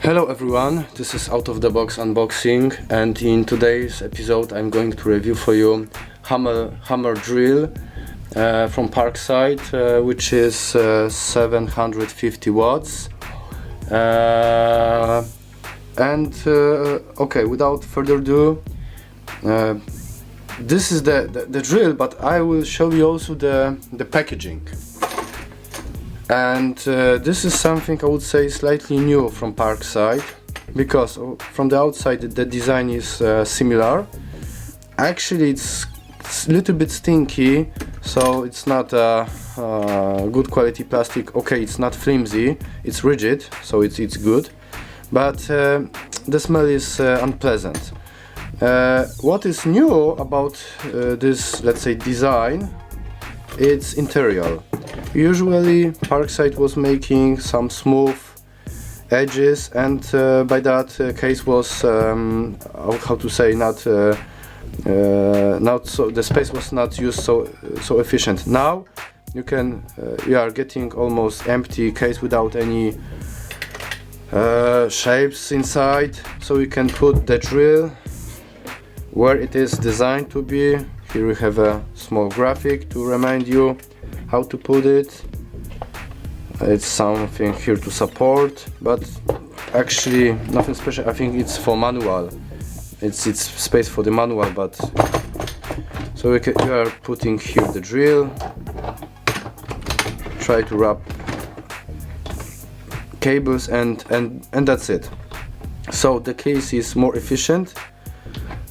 Hello everyone, this is Out of the Box Unboxing, and in today's episode I'm going to review for you hammer drill from Parkside, which is 750 watts. Okay, without further ado, this is the drill, but I will show you also the packaging. And this is something I would say slightly new from Parkside, because from the outside the design is similar. Actually it's a little bit stinky, so it's not a good quality plastic. Okay, it's not flimsy, it's rigid, so it's good, but the smell is unpleasant. What is new about this, let's say, design? It's interior. Usually Parkside was making some smooth edges, and by that case was how to say, not so, the space was not used so efficient. Now you are getting almost empty case without any shapes inside, so you can put the drill where it is designed to be. Here we have a small graphic to remind you how to put it. It's something here to support, but actually nothing special. I think it's for manual. It's space for the manual, but so we are putting here the drill. Try to wrap cables and that's it. So the case is more efficient.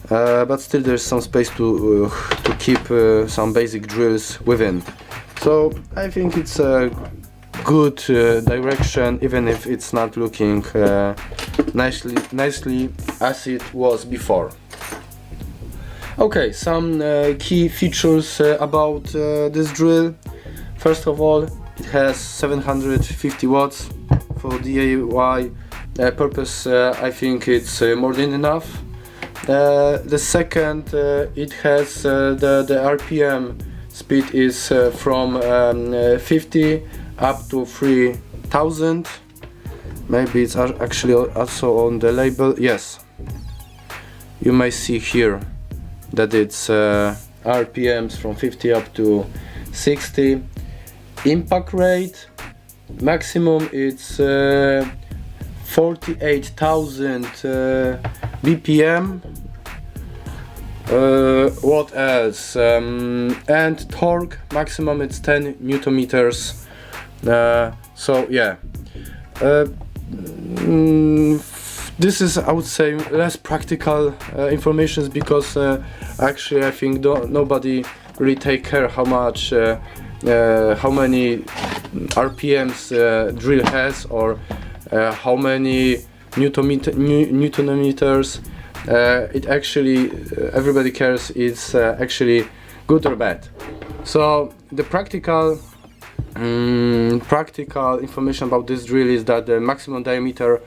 But still there's some space to keep some basic drills within. So I think it's a good direction, even if it's not looking nicely as it was before. Okay, some key features about this drill. First of all, it has 750 watts for DIY purpose. I think it's more than enough. The second, it has the RPM speed is from 50 up to 3000. Maybe it's actually also on the label. Yes, you may see here that it's RPMs from 50 up to 60. Impact rate maximum, it's 48,000 BPM. What else? And torque maximum, it's 10 Newton meters. So yeah, this is, I would say, less practical information, because actually I think nobody really take care how much how many RPMs drill has, or how many Newton meters. It actually, everybody cares it's actually good or bad. So the practical information about this drill is that the maximum diameter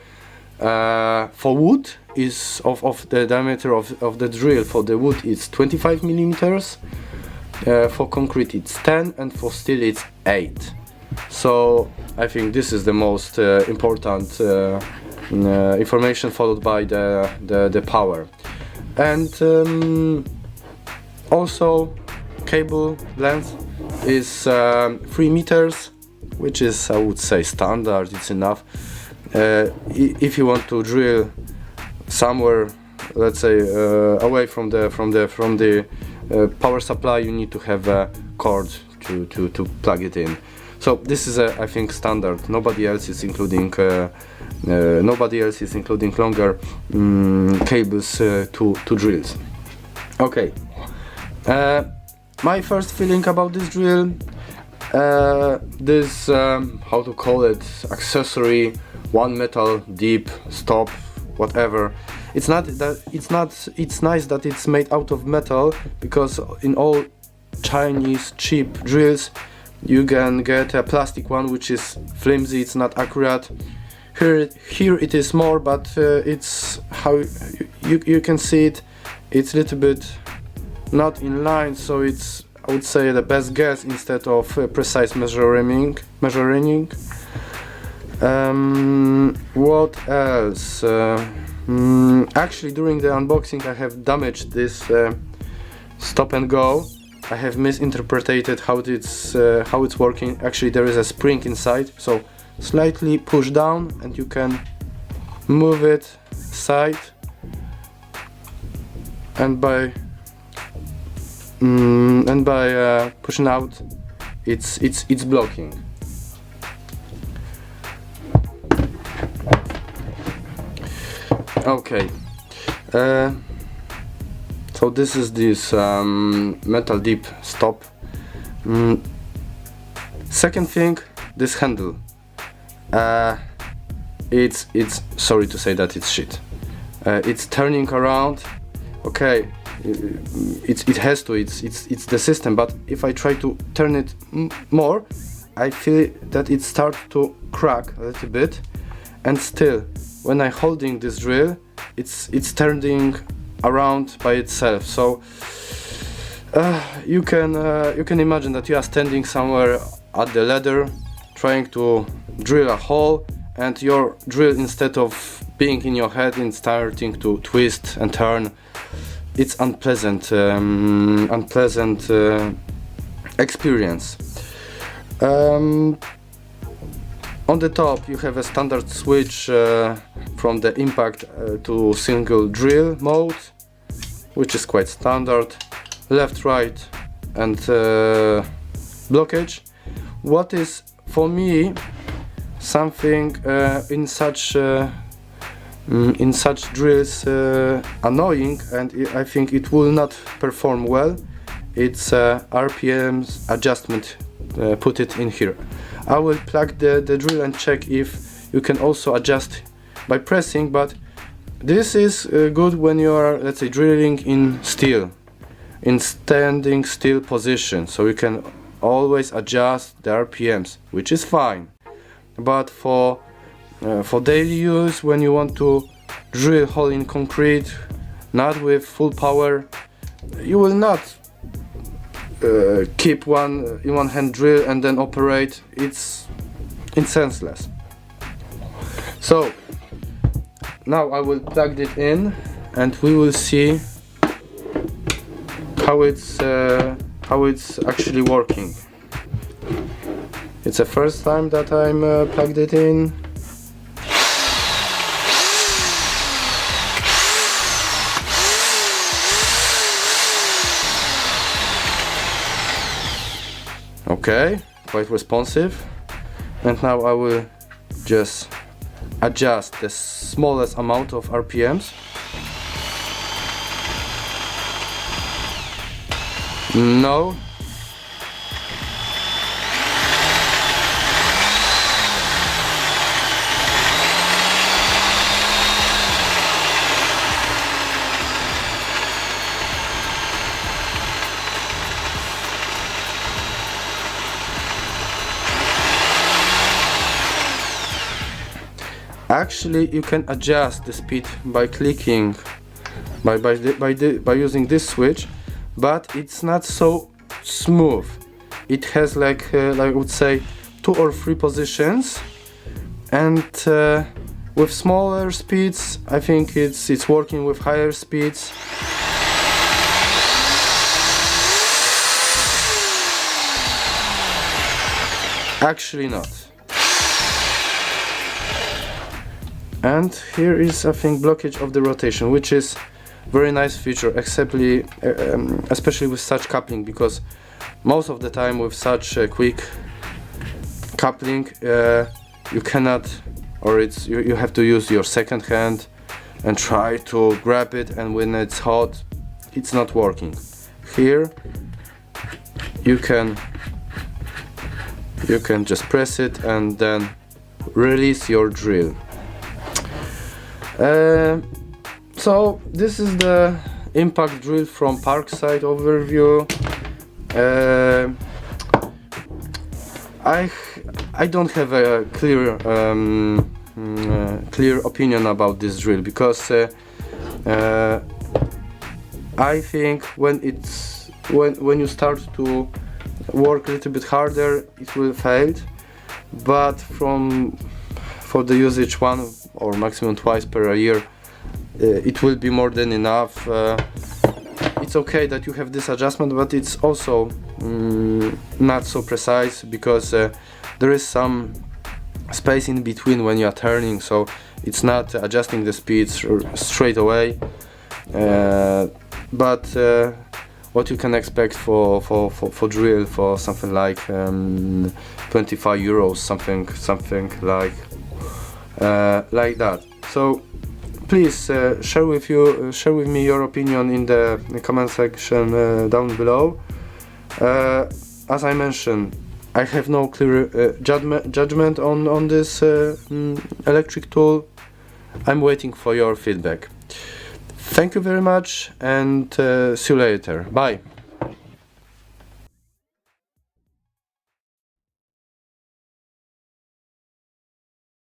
for wood is of the diameter of the drill for the wood is 25 millimeters. For concrete it's 10, and for steel it's 8. So I think this is the most important information, followed by the power. And also cable length is 3 meters, which is, I would say, standard. It's enough. If you want to drill somewhere, let's say away from the power supply, you need to have a cord to plug it in. So this is I think standard. Nobody else is including longer cables to drills. Okay. My first feeling about this drill, this how to call it, accessory, one metal deep stop, whatever. It's nice that it's made out of metal, because in all Chinese cheap drills you can get a plastic one which is flimsy, it's not accurate. Here it is more, but it's how you can see it. It's a little bit not in line, so it's, I would say, the best guess instead of precise measuring. What else? Actually, during the unboxing I have damaged this stop and go. I have misinterpreted how it's working. Actually, there is a spring inside, so slightly push down and you can move it aside, and by pushing out, it's blocking. Okay, so this is this metal deep stop. Second thing, this handle. It's sorry to say that it's shit. It's turning around. Okay, it has to. It's the system. But if I try to turn it more, I feel that it starts to crack a little bit. And still, when I'm holding this drill, it's turning around by itself. So you can imagine that you are standing somewhere at the ladder, trying to drill a hole, and your drill, instead of being in your head, is starting to twist and turn. It's unpleasant experience. On the top you have a standard switch from the impact to single drill mode, which is quite standard. Left, right, and blockage. What is for me something in such drills annoying, and I think it will not perform well, it's RPM's adjustment. Put it in here. I will plug the drill and check if you can also adjust by pressing, but this is good when you are, let's say, drilling in steel, in standing still position, so you can always adjust the RPMs, which is fine. But for daily use, when you want to drill hole in concrete, not with full power, you will not keep one hand drill and then operate. It's senseless. So now I will plug it in and we will see how it's actually working. It's the first time that I'm plugged it in. Okay, quite responsive. And now I will just adjust the smallest amount of RPMs. No. Actually, you can adjust the speed by clicking, by using this switch, but it's not so smooth. It has like I would say 2 or 3 positions, and with smaller speeds, I think it's working with higher speeds. Actually not. And here is, I think, blockage of the rotation, which is very nice feature, especially with such coupling, because most of the time with such quick coupling you cannot, or you have to use your second hand and try to grab it, and when it's hot it's not working. Here you can just press it and then release your drill. So this is the impact drill from Parkside overview. I don't have a clear opinion about this drill, because I think when you start to work a little bit harder, it will fail. But from for the usage one or maximum twice per year, it will be more than enough. It's okay that you have this adjustment, but it's also not so precise, because there is some space in between when you are turning, so it's not adjusting the speed straight away. But what you can expect for drill, for something like 25 euros, something like that. So please share with me your opinion in the comment section down below. As I mentioned, I have no clear judgment on this electric tool. I'm waiting for your feedback. Thank you very much, and see you later. Bye.